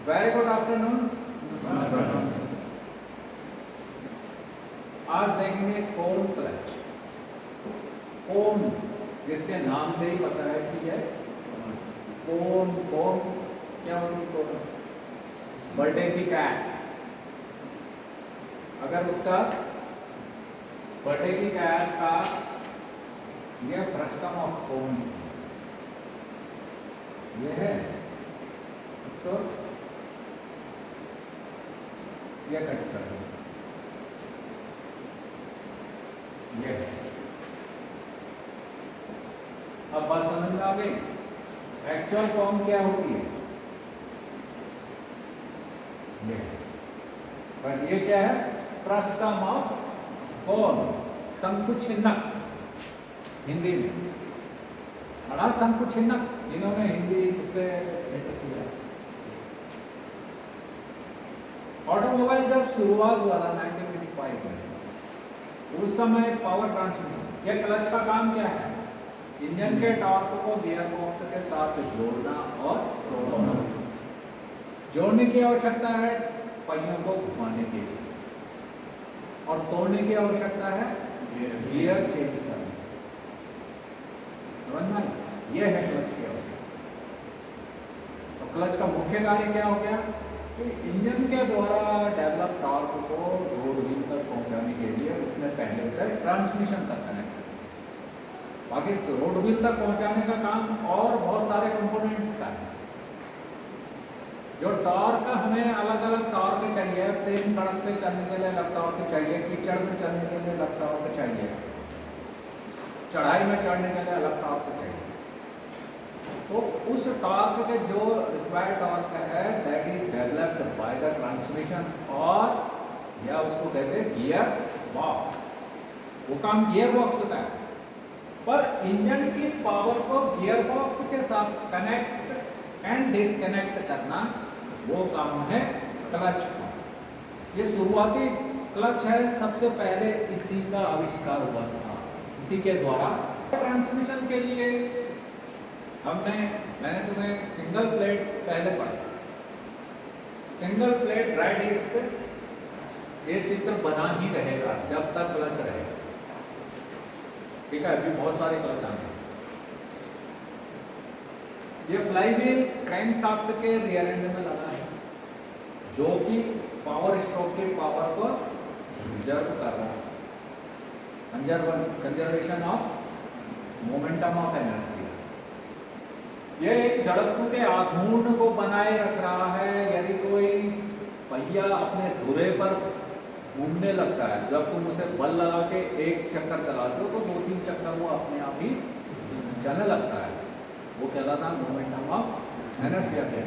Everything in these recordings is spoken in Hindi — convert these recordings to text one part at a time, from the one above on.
Very good afternoon. आज देखेंगे कोन क्लच। कोन जिसके नाम से ही पता है कि है कोन। कोन क्या होती है? कोन बर्थडे की कैट। अगर उसका बर्थडे की कैट का ये फ्रस्टम ऑफ कोन ये है, इसको ये कट कर दो। ये है। अब बात समझ में आ गई। एक्चुअल फॉर्म क्या होती है? ये है। पर ये क्या है? फ्रस्टम ऑफ कोन, शंकुछिन्नक हिंदी में। बड़ा शंकुछिन्नक जिन्होंने हिंदी से किया। ऑटोमोबाइल जब शुरुआत हुआ था 1985 में, उस समय पावर ट्रांसमिशन, यह क्लच का काम क्या है? इंजन के टॉर्क को गियर बॉक्स के साथ जोड़ना और तोड़ना। जोड़ने की आवश्यकता है पहियों को घुमाने के लिए, और तोड़ने की आवश्यकता है गियर चेंज करने। समझ में आया? यह है क्लच की आवश्यकता। तो क्लच का मुख्य कार्य क्या हो गया? इंजन के द्वारा डेवलप टॉर्क को रोड व्हील तक पहुंचाने के लिए उसने पहले से ट्रांसमिशन तक कनेक्ट किया। बाकी रोड व्हील तक पहुंचाने का काम और बहुत सारे कंपोनेंट्स का है। जो टॉर्क हमें अलग अलग टॉर्क चाहिए, प्लेन सड़क पे चलने के लिए अलग टॉर्क चाहिए, कीचड़ में चलने के लिए अलग टॉर्क चाहिए, चढ़ाई में चढ़ने के लिए अलग टॉर्क चाहिए। तो उस टॉर्क के जो रिक्वायर्ड टॉर्क है that is developed by the transmission, और या उसको कहते हैं गियर बॉक्स। वो काम गियर बॉक्स का है। पर इंजन की पावर को गियर बॉक्स के साथ कनेक्ट एंड डिस्कनेक्ट करना, वो काम है क्लच का। ये शुरुआती क्लच है, सबसे पहले इसी का आविष्कार हुआ था। इसी के द्वारा ट्रांसमिशन के लिए मैंने तुम्हें सिंगल प्लेट पहले पढ़ा। सिंगल प्लेट ड्राई डिस्क, ये चित्र बना ही रहेगा जब तक क्लच रहेगा। ठीक है, अभी बहुत सारे क्लच आए। ये फ्लाई व्हील क्रैंकशाफ्ट के रियर एंड में लगा है, जो कि पावर स्ट्रोक की पावर को कंजर्व कर रहा है। Conservation of momentum of energy. यह एक जड़त्व के आघूर्ण को बनाए रख रहा है। यदि कोई पहिया अपने धुरे पर घूमने लगता है, जब तुम उसे बल लगा के एक चक्कर चलाते हो तो 2-3 चक्कर वो अपने आप ही चलने लगता है। वो कहलाता है मोमेंटम ऑफ एनर्जी।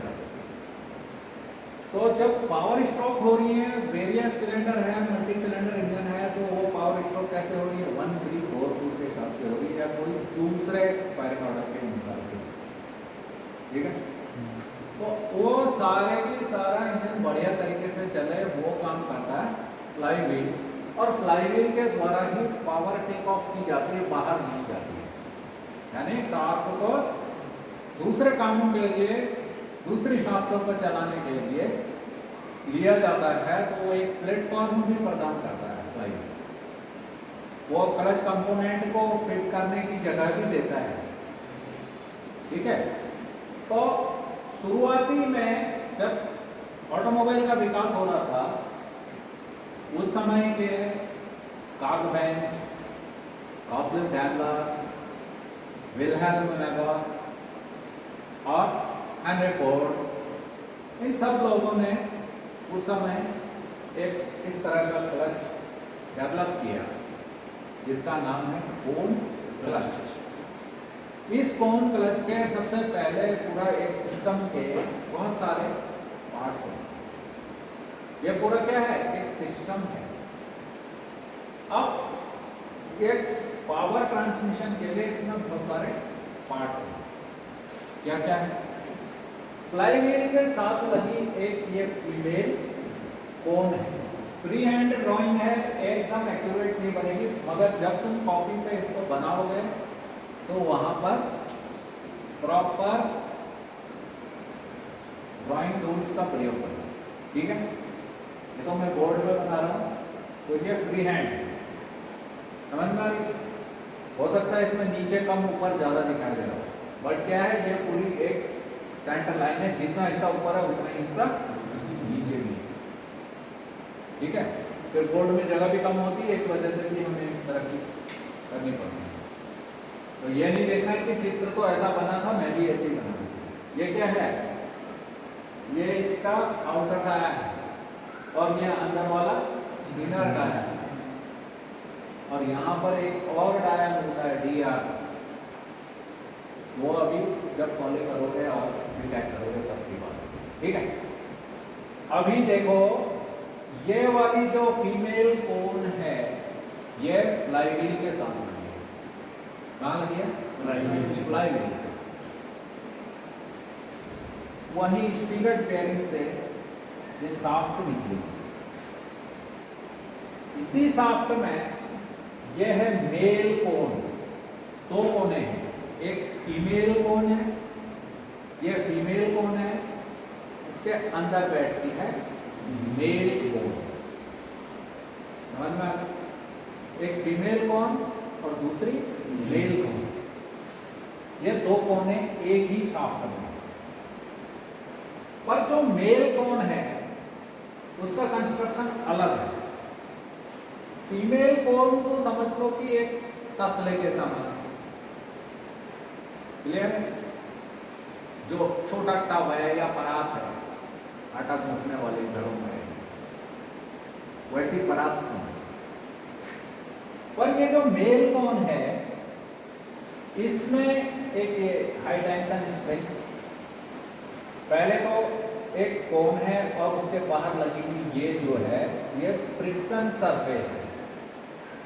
तो जब पावर स्ट्रोक हो रही है, वेरियस सिलेंडर है, मल्टी सिलेंडर इंजन है, तो वो पावर स्ट्रोक कैसे हो रही है? 1, 3, 4, 2 के हिसाब से हो रही है, या कोई दूसरे फायरिंग ऑर्डर के हिसाब से। ठीक है, तो वो सारे की सारा इंजन बढ़िया तरीके से चले, वो काम करता है फ्लाई व्हील। और फ्लाई व्हील के द्वारा ही पावर टेक ऑफ की जाती है, बाहर नहीं जाती है। यानी टॉर्क को दूसरे कामों के लिए, दूसरी शाफ्टों पर चलाने के लिए लिया जाता है। तो वो एक प्लेटफॉर्म भी प्रदान करता है फ्लाई व्हील। वो क्लच कंपोनेंट को फिट करने की जगह भी देता है। ठीक है, तो शुरुआती में जब ऑटोमोबाइल का विकास हो रहा था, उस समय के Karl Benz, Gottlieb Daimler, Wilhelm मेगर और हेनरी फोर्ड, इन सब लोगों ने उस समय एक इस तरह का क्लच डेवलप किया, जिसका नाम है कोन क्लच। इस कोन क्लच के सबसे पहले पूरा एक सिस्टम के बहुत सारे पार्ट्स हैं। ये पूरा क्या है? एक सिस्टम है। अब ये पावर ट्रांसमिशन के लिए इसमें बहुत सारे पार्ट्स हैं। क्या क्या है? फ्लाई व्हील के साथ लगी एक ये फीमेल कोन है। फ्री हैंड ड्राइंग है, एकदम एक्यूरेट नहीं बनेगी, मगर जब तुम कॉपी पे इसको बनाओगे तो वहां पर प्रॉपर ड्राइंग टूल्स का प्रयोग करना। ठीक है, ये तो मैं बोर्ड पे बता रहा हूँ, तो ये फ्री हैंड समझ में आ रही। हो सकता है इसमें नीचे कम ऊपर ज़्यादा दिखाई दे रहा हो, बट क्या है, ये पूरी एक सेंटर लाइन है, जितना हिस्सा ऊपर है उतना हिस्सा नीचे भी है। ठीक है, फिर बोर्ड में जगह भी कम होती है, इस वजह से भी हमें इस तरह की करनी पड़ती है। तो ये नहीं देखना है कि चित्र तो ऐसा बना था, मैं भी ऐसे ही बना। ये क्या है, ये इसका आउटर डाया है और ये अंदर वाला इनर डाया है, और यहाँ पर एक और डाया मिलता है DR, वो अभी जब पॉली करोगे और डिटेक्ट करोगे तब की बात। ठीक है, अभी देखो ये वाली जो फीमेल कोन है ये फ्लाईव्हील के साथ लगी है। कहाँ लगी है? फ्लाईव्हील। वही स्पिरिट बेयरिंग से ये शाफ्ट निकली, इसी शाफ्ट में यह है मेल कोन। दो कोने हैं, एक फीमेल कोन है, ये फीमेल कोन है, इसके अंदर बैठती है मेल कोन। समझ में आ गया? एक फीमेल कोन और दूसरी मेल कोन, ये दो कोने एक ही शाफ्ट में। पर जो मेल कोन है उसका कंस्ट्रक्शन अलग है। फीमेल कोन तो समझ लो कि एक तसले के समान है, क्लियर है? जो छोटा टब है या परात है, आटा गूंथने वाले घरों में वैसी परात समझ। पर ये जो मेल कोन है इसमें एक हाई टेंशन स्प्रिंग, पहले तो एक कोन है और उसके बाहर लगी हुई ये जो है ये फ्रिक्शन सरफेस है।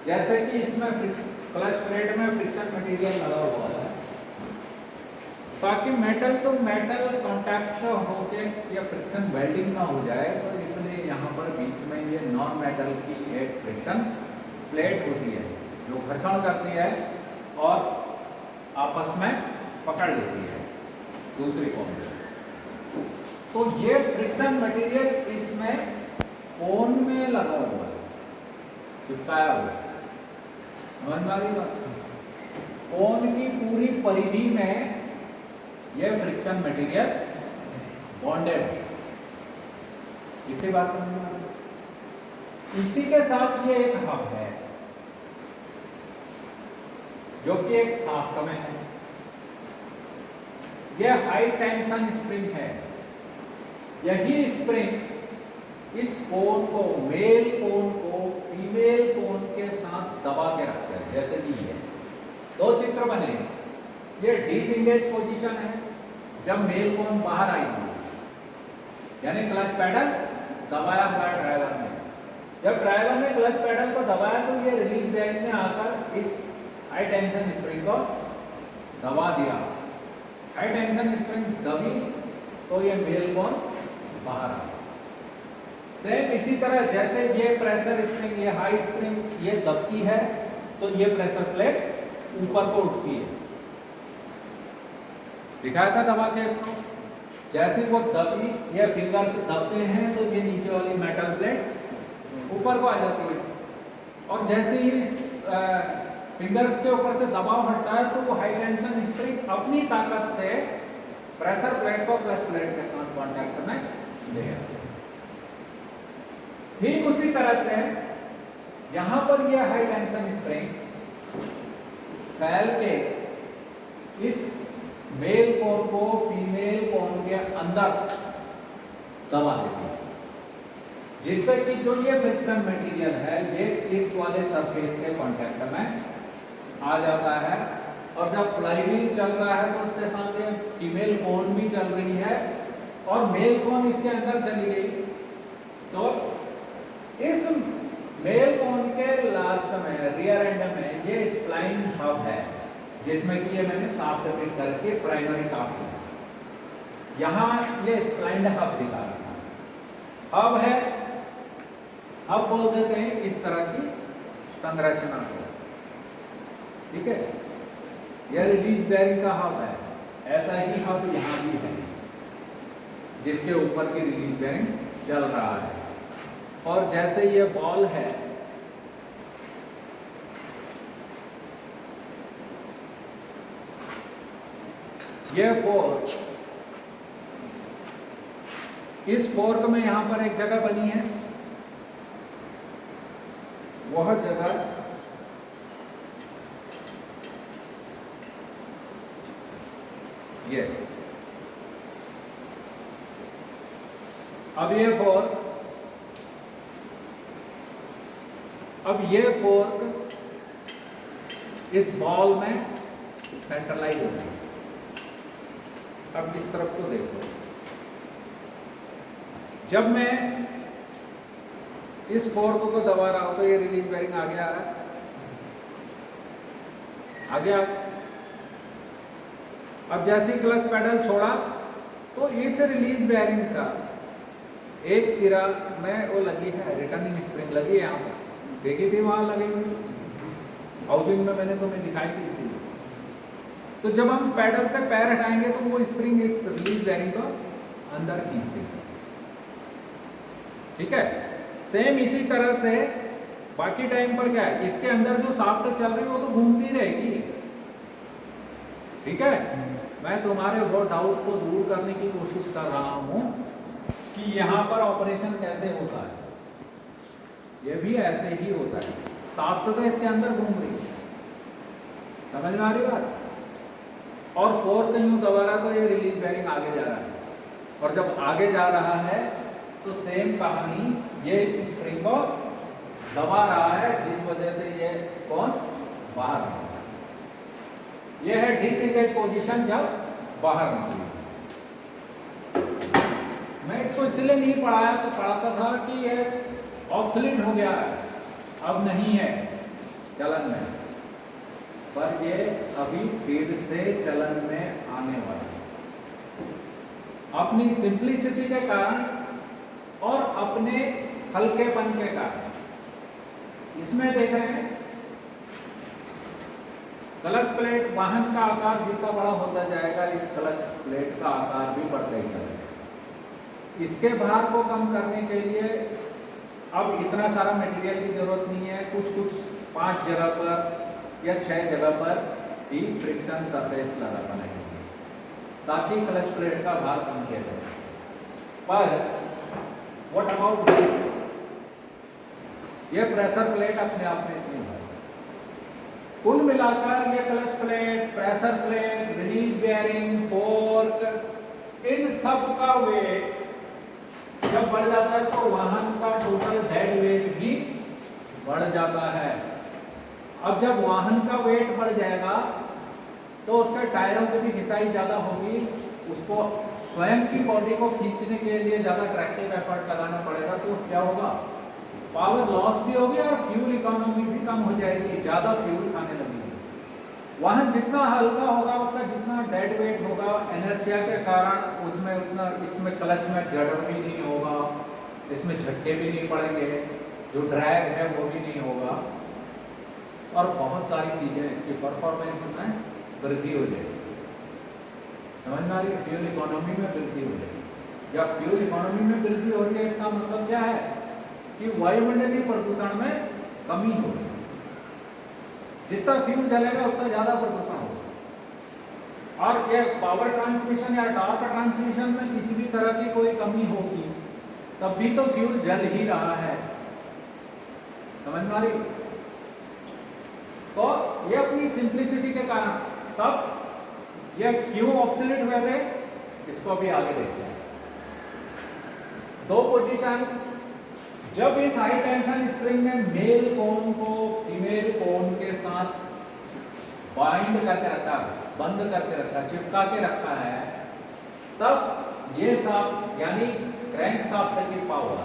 जैसे कि इसमें क्लच प्लेट में फ्रिक्शन मटेरियल लगा हुआ है, ताकि मेटल टू मेटल कांटेक्ट होके या फ्रिक्शन वेल्डिंग ना हो जाए, तो इसलिए यहाँ पर बीच में ये नॉन मेटल की एक फ्रिक्शन प्लेट होती है जो घर्षण करती है और आपस में पकड़ लेती है दूसरी कोन। तो ये फ्रिक्शन मटेरियल इसमें कोन में लगा हुआ है, चिपकाया हुआ है। समझ में आ रही बात? कोन की पूरी परिधि में यह फ्रिक्शन मटेरियल बॉन्डेड है। इतनी बात समझ में आ रही? इसी के साथ ये एक हब है जो कि एक शाफ्ट में है। यह हाई टेंशन स्प्रिंग है। यही स्प्रिंग इस कोन को, मेल कोन को फीमेल कोन के साथ दबा के रखते हैं। जैसे कि ये दो चित्र बने, ये डिसएंगेज पोजीशन है जब मेल कोन बाहर आई थी, यानी क्लच पैडल दबाया हुआ ड्राइवर ने। जब ड्राइवर ने क्लच पैडल को दबाया तो ये रिलीज बेयरिंग में आकर इस हाई टेंशन स्प्रिंग को दबा दिया। हाई टेंशन स्प्रिंग दबी तो ये मेल कोन बाहर आ गया। सेम इसी तरह जैसे ये प्रेशर स्प्रिंग, ये हाई स्प्रिंग ये दबती है तो ये प्रेशर प्लेट ऊपर को उठती है। दिखाया था दबा के इसको, जैसे वो दबी, ये फिंगर से दबते हैं तो ये नीचे वाली मेटल प्लेट ऊपर को आ जाती है, और जैसे ही इस फिंगर्स के ऊपर से दबाव हटता है तो वो हाई टेंशन स्प्रिंग अपनी ताकत से प्रेशर प्लेट को क्लच प्लेट के साथ कांटेक्ट में ले आती है। ठीक उसी तरह से यहां पर यह हाई टेंशन स्प्रिंग फैल के इस मेल कोन को फीमेल कोन के अंदर दबा देती है, जिससे कि जो ये फ्रिक्शन मटेरियल है ये इस वाले सरफेस के कांटेक्ट में आ जाता है। और जब फ्लाईव्हील चल रहा है तो उसके साथ ये फीमेल कोन भी चल रही है और मेल कोन इसके अंदर चली गई, तो इस मेल कोन के लास्ट में, रियर एंड में ये स्प्लाइन हब है, जिसमें कि ये मैंने शाफ्ट फिट करके प्राइमरी शाफ्ट है, यहाँ ये स्प्लाइंड हब दिखा रहा था। हब है, हब बोल देते हैं इस तरह की संरचना को। ठीक है, यह रिलीज बेयरिंग का हब है, ऐसा ही हब यहाँ भी है जिसके ऊपर की रिलीज बेयरिंग चल रहा है। और जैसे ये बॉल है, ये फोर्क, इस फोर्क में यहां पर एक जगह बनी है, वह जगह ये। अब ये फोर्क, अब ये फोर्क इस बॉल में सेंट्रलाइज हो गई। अब इस तरफ को देखो, जब मैं इस फोर्क को दबा रहा हूं तो ये रिलीज बेयरिंग आगे आ रहा है, आगे आ। अब जैसे ही क्लच पेडल छोड़ा तो इस रिलीज बेयरिंग का एक सिरा में वो लगी है, रिटर्निंग स्प्रिंग लगी है, यहाँ पर देखी थी वहां लगी हुई हाउसिंग में, मैंने तुम्हें दिखाई थी इसीलिए। तो जब हम पैडल से पैर हटाएंगे तो वो स्प्रिंग इस रिलीज बेयरिंग को अंदर खींच देगी। ठीक है, सेम इसी तरह से बाकी टाइम पर क्या है, इसके अंदर जो शाफ्ट चल रही है वो तो घूमती रहेगी। ठीक है, मैं तुम्हारे वो डाउट को दूर करने की कोशिश कर रहा हूं कि यहां पर ऑपरेशन कैसे होता है। ये भी ऐसे ही होता है, शाफ्ट तो इसके अंदर घूम रही है, समझ में आ रही बात। और फोर्क यूं दबा रहा तो ये रिलीज बेयरिंग आगे जा रहा है, और जब आगे जा रहा है तो सेम कहानी, ये इस स्प्रिंग को दबा रहा है, जिस वजह से ये कौन बाहर निकला। ये है डिसएंगेज पोजीशन जब बाहर निकली। मैं इसको इसलिए नहीं पढ़ाया, तो पढ़ाता था कि ये ऑब्सोलीट हो गया है, अब नहीं है चलन में, पर ये अभी फिर से चलन में आने वाला है, अपनी सिंप्लिसिटी के कारण और अपने हल्केपन के कारण। इसमें देख रहे हैं क्लच प्लेट, वाहन का आकार जितना बड़ा होता जाएगा, इस क्लच प्लेट का आकार भी बढ़ता ही चलेगा। इसके भार को कम करने के लिए अब इतना सारा मटेरियल की जरूरत नहीं है, कुछ कुछ 5 जगह पर या 6 जगह पर ही फ्रिक्शन सरफेस लगा बनाएंगे ताकि क्लच प्लेट का भार कम किया जा सके। पर व्हाट अबाउट दिस, ये प्रेशर प्लेट अपने आप में इतनी भारी, कुल मिलाकर ये clutch plate, pressure plate, release bearing, fork, इन सब का वेट जब बढ़ जाता है तो वाहन का टोटल डेड वेट भी बढ़ जाता है। अब जब वाहन का वेट बढ़ जाएगा तो उसके टायरों की भी घिसाई ज़्यादा होगी, उसको स्वयं की बॉडी को खींचने के लिए ज़्यादा ट्रैक्टिव एफर्ट लगाना पड़ेगा, तो क्या होगा, पावर लॉस भी होगी और फ्यूल इकोनॉमी भी कम हो जाएगी, ज़्यादा फ्यूल खाने लगेगी। वाहन जितना हल्का होगा, उसका जितना डेड वेट होगा, इनर्शिया के कारण उसमें उतना, इसमें क्लच में जड़ भी नहीं होगा, इसमें झटके भी नहीं पड़ेंगे, जो ड्रैग है वो भी नहीं होगा, और बहुत सारी चीज़ें इसकी परफॉर्मेंस में वृद्धि हो जाएगी। समझ में आ रही है, फ्यूल इकोनॉमी में वृद्धि हो जाएगी। जब फ्यूल इकोनॉमी में वृद्धि हो रही है, इसका मतलब क्या है कि वायुमंडलीय प्रदूषण में कमी होगी। जितना फ्यूल जलेगा उतना ज़्यादा प्रदूषण होगा। और ये पावर ट्रांसमिशन या टॉर्क ट्रांसमिशन में किसी भी तरह की कोई कमी होगी तब भी तो फ्यूल जल ही रहा है, समझ में आ रही। तो ये अपनी सिंप्लिसिटी के कारण, तब ये क्यों ऑब्सोलीट हुए थे, इसको अभी आगे देखते हैं। 2 पोजीशन, जब इस हाई टेंशन स्प्रिंग में मेल कोन को फीमेल कोन के साथ बाइंड करके रखा, बंद करके रखा, चिपका के रखा है, तब ये शाफ्ट यानी क्रैंक शाफ्ट की पावर,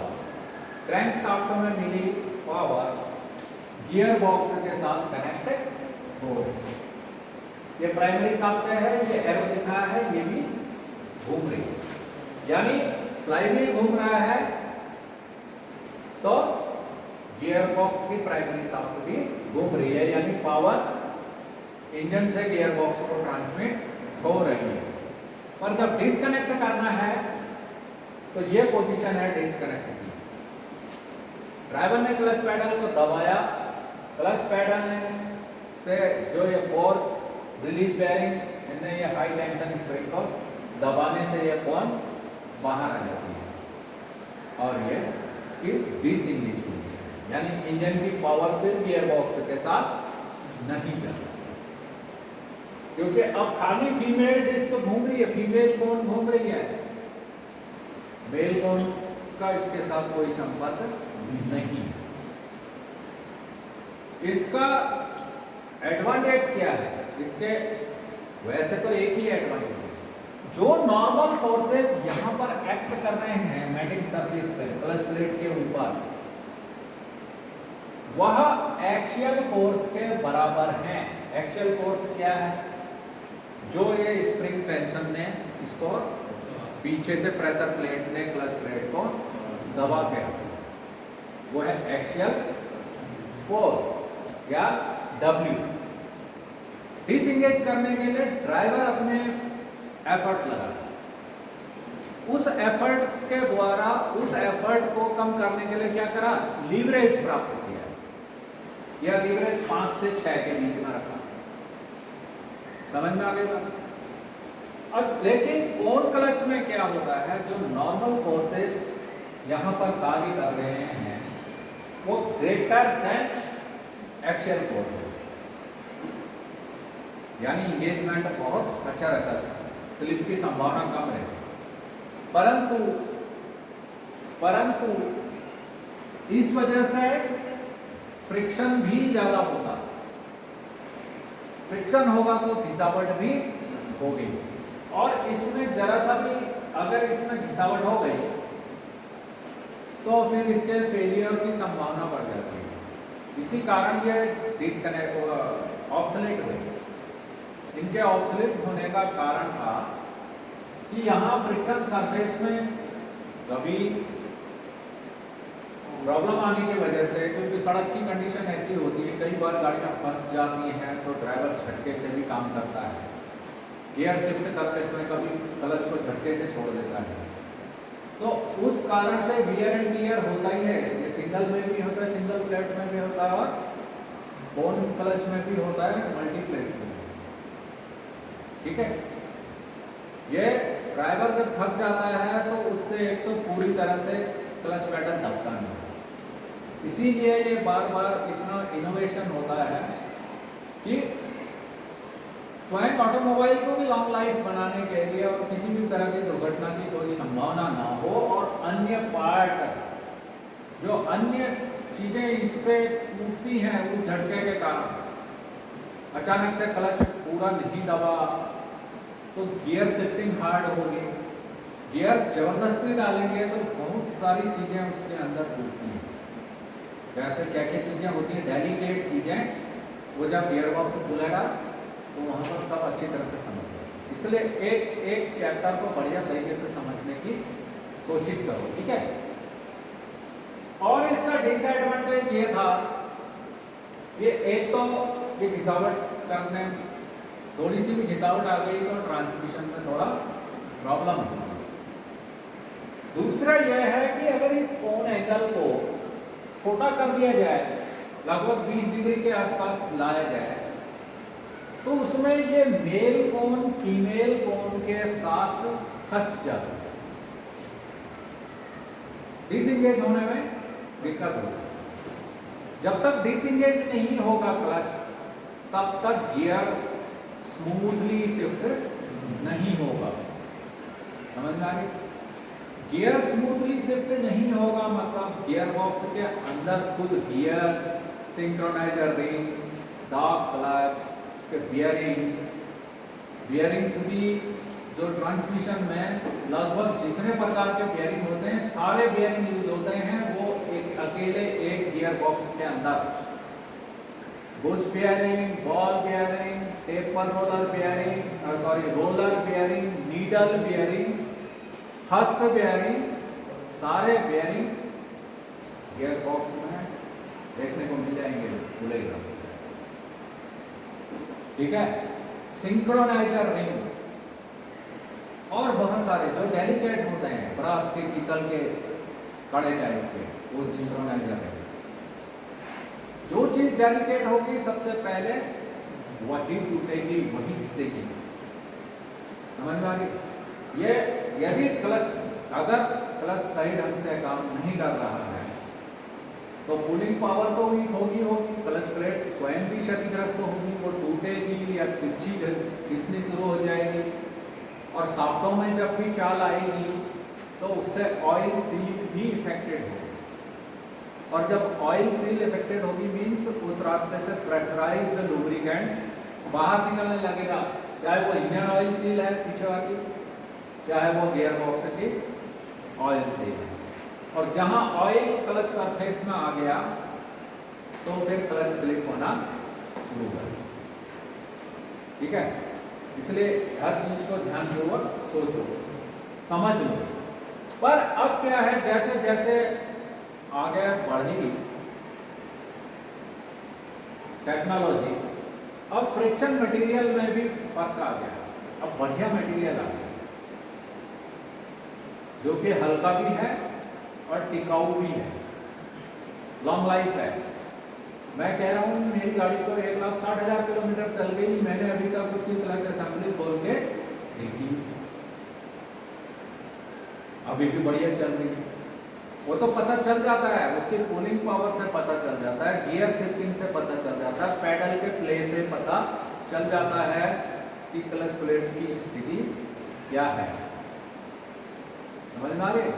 क्रैंक शाफ्ट में मिली पावर गियर बॉक्स के साथ कनेक्ट हो रही है। ये प्राइमरी शाफ्ट है, ये एरो दिखा है, ये भी घूम रही है, यानी फ्लाईव्हील घूम रहा है तो गियर बॉक्स की प्राइमरी शाफ्ट भी घूम रही है, यानी पावर इंजन से गियर बॉक्स को ट्रांसमिट हो रही है। पर जब डिस्कनेक्ट करना है तो ये पोजीशन है डिस्कनेक्ट की। ड्राइवर ने क्लच पैडल को दबाया, क्लच पैडल ने से जो ये फोर्थ रिलीज बेयरिंग इनने ये हाई टेंशन स्प्रिंग को दबाने से ये कौन बाहर आ जाती है और ये इसकी डिसएंगेज पोजीशन, यानी इंजन की पावर फिर गियर बॉक्स के साथ नहीं जाती, क्योंकि अब खाली फीमेल डिस्क घूम रही है, फीमेल कौन घूम रही है, मेल कौन का इसके साथ कोई संपर्क नहीं। इसका एडवांटेज क्या है, इसके वैसे तो एक ही एडवांटेज है, जो नॉर्मल फोर्सेस यहां पर एक्ट कर रहे हैं मैटिंग सरफेस पे क्लच प्लेट के ऊपर, वह एक्सियल फोर्स के बराबर है। एक्सियल फोर्स क्या है, जो ये स्प्रिंग टेंशन ने इसको पीछे से प्रेशर प्लेट ने क्लच प्लेट को दबा के, वो है एक्सियल फोर्स या W। डिसएंगेज करने के लिए ड्राइवर अपने एफर्ट लगा, उस एफर्ट के द्वारा उस एफर्ट को कम करने के लिए क्या करा, लीवरेज प्राप्त किया। यह लीवरेज 5 से 6 के बीच में रखा। समझ में आ गई बात? अब लेकिन ऑन क्लच में क्या होता है, जो नॉर्मल फोर्सेस यहां पर कार्य कर रहे हैं वो ग्रेटर देन एक्सियल फोर्स, यानी इंगेजमेंट बहुत अच्छा रहता है, स्लिप की संभावना कम रहती है। परंतु इस वजह से फ्रिक्शन भी ज्यादा होता, फ्रिक्शन होगा तो घिसावट भी होगी, और इसमें जरा सा भी अगर इसमें घिसावट हो गई तो फिर इसके फेलियर की संभावना बढ़ जाती है। इसी कारण ये डिस्कनेक्ट ऑब्सोलेट हुए। इनके ऑब्सोलेट होने का कारण था कि यहाँ फ्रिक्शन सरफेस में कभी प्रॉब्लम आने की वजह से, क्योंकि सड़क की कंडीशन ऐसी होती है, कई बार गाड़ियाँ फंस जाती हैं तो ड्राइवर झटके से भी काम करता है, गियर शिफ्ट करते समय कभी क्लच को झटके से छोड़ देता है, तो उस कारण से वियर एंड टियर होता ही है। ये सिंगल में भी होता है, सिंगल प्लेट में भी होता है, और बोन क्लच में भी होता है, मल्टी प्लेट में। ठीक है, ये ड्राइवर जब थक जाता है तो उससे एक तो पूरी तरह से क्लच पैडल दबता नहीं, इसीलिए ये बार बार इतना इनोवेशन होता है कि स्वयं ऑटोमोबाइल को भी लॉन्ग लाइफ बनाने के लिए और किसी भी तरह की दुर्घटना की कोई संभावना ना हो, और अन्य पार्ट जो अन्य चीजें इससे टूटती हैं वो झटके के कारण, अचानक से क्लच पूरा नहीं दबा तो गियर शिफ्टिंग हार्ड होगी, गियर जबरदस्ती डालेंगे तो बहुत सारी चीजें उसके अंदर टूटती हैं। जैसे क्या क्या चीजें होती हैं, डेलिकेट चीजें, वो जब गियर बॉक्स खुलेगा तो वहाँ पर सब अच्छी तरह से समझ, इसलिए एक एक चैप्टर को बढ़िया तरीके से समझने की कोशिश करो। ठीक है, और इसका डिसएडवांटेज ये था कि एक तो ये घिसावट करने, थोड़ी सी भी घिसावट आ गई तो ट्रांसमिशन में थोड़ा प्रॉब्लम होगी। दूसरा यह है कि अगर इस कोण एंगल को छोटा कर दिया जाए, लगभग 20 डिग्री के आसपास लाया जाए, तो उसमें ये मेल कोण फीमेल कोण के साथ फंस जाता है, डिसएंगेज होने में दिक्कत होती है। जब तक डिसएंगेज नहीं होगा क्लच, तब तक गियर स्मूथली शिफ्ट नहीं होगा। समझ में आ गई? गियर स्मूथली शिफ्ट नहीं होगा मतलब गियर बॉक्स के अंदर खुद gear, synchroniser ring, dog clutch, bearings भी, जो ट्रांसमिशन में लगभग जितने प्रकार के बियरिंग होते हैं सारे बियरिंग यूज होते हैं, वो एक अकेले एक गियर बॉक्स के अंदर। Bush bearing, ball bearing, taper roller bearing, roller bearing, needle bearing, first bearing, सारे बियरिंग गियर बॉक्स में देखने को मिल जाएंगे, खुलेगा। ठीक है, सिंक्रोनाइजर रिंग, और बहुत सारे जो डेलिकेट होते हैं, ब्रास के, पीतल के कड़े टाइप के, वो सिंक्रोनाइजर है। जो चीज डेलिकेट होगी सबसे पहले वही टूटेगी, वही घिसेगी। समझ में आ गई? ये यदि क्लच, अगर क्लच सही ढंग से काम नहीं कर रहा है तो पुलिंग पावर तो वीक होगी, क्लच प्लेट स्वयं भी क्षतिग्रस्त होगी, वो टूटेगी या तिरछी घिसनी शुरू हो जाएगी। और शाफ्टों में जब भी चाल आएगी तो उससे ऑयल सील भी इफेक्टेड होगी। और जब ऑयल सील इफेक्टेड होगी मीन्स उस रास्ते से प्रेशराइज्ड लुब्रिकेंट बाहर निकलने लगेगा, चाहे वो इंजन ऑयल सील है पीछे वाली, चाहे वो गियर बॉक्स की ऑयल सील है। और जहां ऑयल क्लच सरफेस में आ गया तो फिर क्लच स्लिप होना शुरू कर। ठीक है, इसलिए हर चीज को ध्यानपूर्वक सोचो, समझ लो। पर अब क्या है, जैसे जैसे आगे बढ़ी टेक्नोलॉजी, अब फ्रिक्शन मटेरियल में भी फर्क आ गया। अब बढ़िया मटेरियल आ गया जो कि हल्का भी है और टिकाऊ भी है, लॉन्ग लाइफ है। मैं कह रहा हूँ मेरी गाड़ी को 1,60,000 किलोमीटर चल गई, मैंने अभी तक उसकी क्लच असेंबली खोल के देखी, अभी भी बढ़िया चल रही है। वो तो पता चल जाता है, उसकी पुलिंग पावर से पता चल जाता है, गियर शिफ्टिंग से पता चल जाता है, पैडल के प्ले से पता चल जाता है कि क्लच प्लेट की स्थिति क्या है। समझ में आ रही?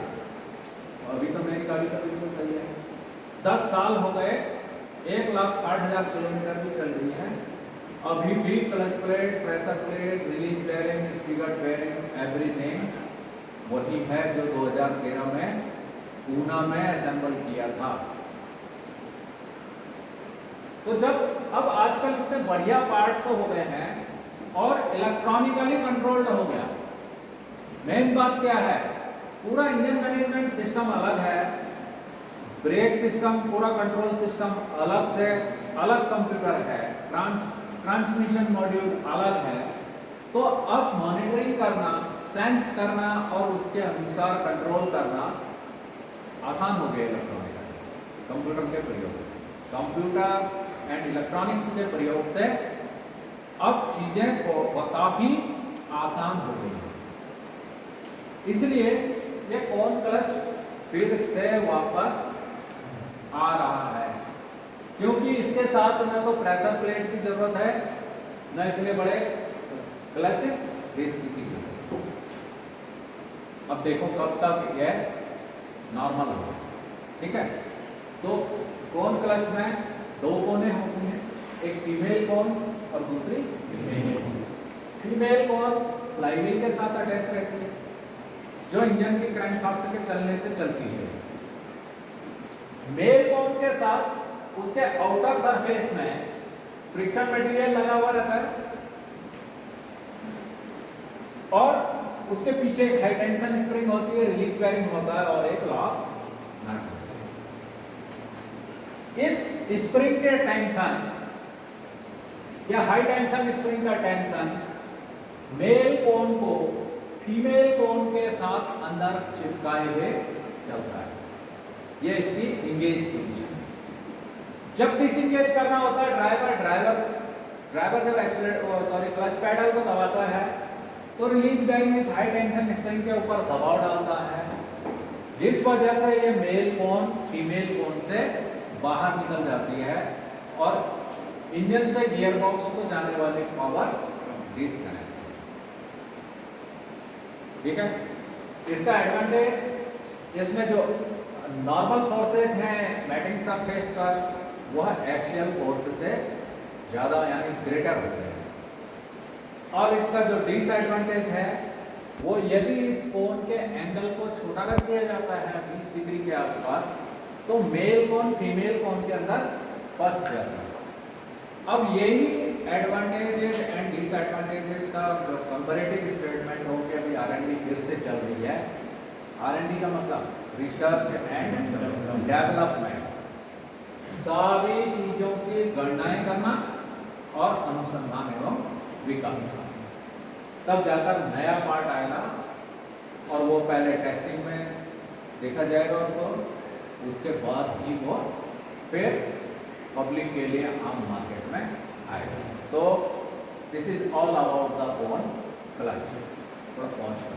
अभी तो मेरी गाड़ी का बिल्कुल सही है, 10 साल हो गए, 1,60,000 किलोमीटर भी चल रही है, अभी भी clutch plate, pressure plate, release bearing, speaker bearing, everything वही है जो 2013 में पूना में असेंबल किया था। तो जब अब आजकल इतने बढ़िया पार्ट्स हो गए हैं और इलेक्ट्रॉनिकली कंट्रोल्ड हो गया, मेन बात क्या है, पूरा इंजन मैनेजमेंट सिस्टम अलग है, ब्रेक सिस्टम, पूरा कंट्रोल सिस्टम अलग से अलग कंप्यूटर है, ट्रांसमिशन मॉड्यूल अलग है। तो अब मॉनिटरिंग करना, सेंस करना और उसके अनुसार कंट्रोल करना आसान हो गया इलेक्ट्रॉनिक कंप्यूटर के प्रयोग से। कंप्यूटर एंड इलेक्ट्रॉनिक्स के प्रयोग से अब चीजें काफी आसान हो गई हैं। इसलिए ये कौन क्लच फिर से वापस आ रहा है, क्योंकि इसके साथ न तो प्रेशर प्लेट की जरूरत है, न इतने बड़े क्लच डिस्क की जरूरत। अब देखो कब तक यह नॉर्मल होगा। ठीक है, तो कौन क्लच में 2 कोने होती हैं, एक फीमेल कौन और दूसरी मेल कौन। फीमेल कौन फ्लाईव्हील के साथ अटैच रहती है, जो इंजन की क्रैंकशाफ्ट के चलने से चलती है। मेल कौन के साथ उसके आउटर सरफेस में फ्रिक्शन मटेरियल लगा हुआ रहता है और उसके पीछे एक हाई टेंशन स्प्रिंग होती है, रिलीज बेयरिंग होता है और एक लॉक नट होता है। इस स्प्रिंग के टेंशन या हाई टेंशन स्प्रिंग का टेंशन मेल कोन को फीमेल कोन के साथ अंदर चिपकाए हुए चलता है। यह इसकी इंगेज पोजीशन है। जब डिसएंगेज करना होता है ड्राइवर जब क्लच पेडल को दबाता है तो रिलीज बेयरिंग इस हाई टेंशन स्प्रिंग के ऊपर दबाव डालता है, जिस वजह से ये मेल कोन फीमेल कोन से बाहर निकल जाती है और इंजन से गियर बॉक्स को जाने वाली पावर डिस्कनेक्ट। ठीक है, इसका एडवांटेज, इसमें जो नॉर्मल फोर्सेस हैं मैटिंग सरफेस पर, वह एक्सियल फोर्स से ज्यादा यानी ग्रेटर होते हैं। और इसका जो डिसएडवांटेज है वो यदि इस कोन के एंगल को छोटा कर दिया जाता है 20 डिग्री के आसपास, तो मेल कोन फीमेल कोन के अंदर फंस जाता है। अब यही एडवांटेजेस एंड डिसएडवांटेजेस का कंपैरेटिव स्टेटमेंट हो के अभी R&D फिर से चल रही है। R&D का मतलब रिसर्च एंड डेवलपमेंट, सारी चीजों की गणनाएं करना और अनुसंधान एवं विकास, तब जाकर नया पार्ट आएगा और वो पहले टेस्टिंग में देखा जाएगा उसको, उसके बाद ही वो फिर पब्लिक के लिए आम मार्केट में आएगा। So this is all about the own clutch. थोड़ा पॉज कर